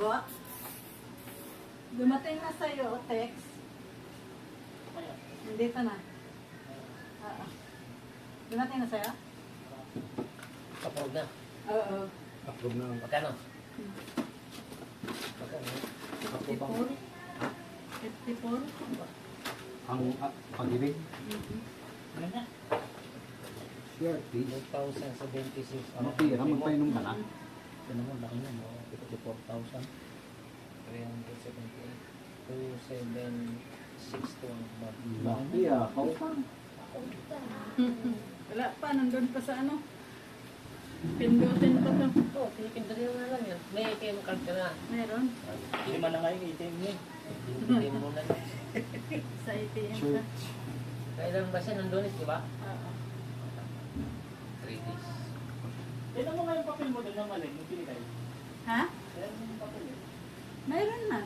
Ba? Dumating na sa'yo, text. Nandito na. Oo. Dumating na sa'yo? Kapag na. Oo. Approve na. Magkano? Magkano? 54? 54? Ang pag-ibig. Ano na? Swerte. 2,076. Ano pira? Magpainom ka na. Ito naman, laki na. 54,000. 378. 2,762 ang month. Laki ah. Pautang. Wala pa, nandun pa sa ano. Pindutin pa to. Oo, pinipindutin mo na lang yan. May ATM card ka na. Meron. Lima na nga yung ATM niya. Pinipindutin mo na lang. Sa ATM ka. Church. Kailan ba siya nandun, di ba? Oo. 3 days. Tignan mo nga yung papel mo doon ng mali, yung pinitay. Ha? Tignan mo yung papel eh. Meron na.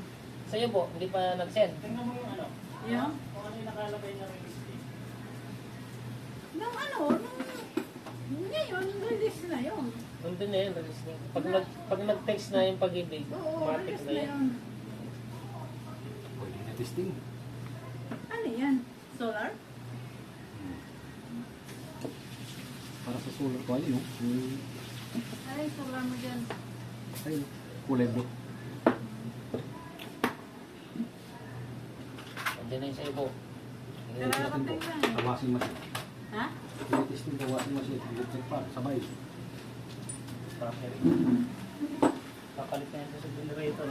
Sa'yo po, hindi pa nag-send. Tignan mo yung ano. Yung? Kung ano yung nakalagay na registry. Nung ano, ngayon, release na yun. Nandun na yun, release na. Pag nag-text na yung pag-ibig, Oo, matik release na na yun. yun. Pwede na testing. Ano yan? Solar? Para sa solar ko ayun, no? Ay, solar mo dyan. Ay, kulay blue. Nandiyan na yung sa'yo po. Kararating lang eh. Tawasin machine. Ha? Testing tawasin machine. Electric fan. Sabay. Papalit na yan sa generator.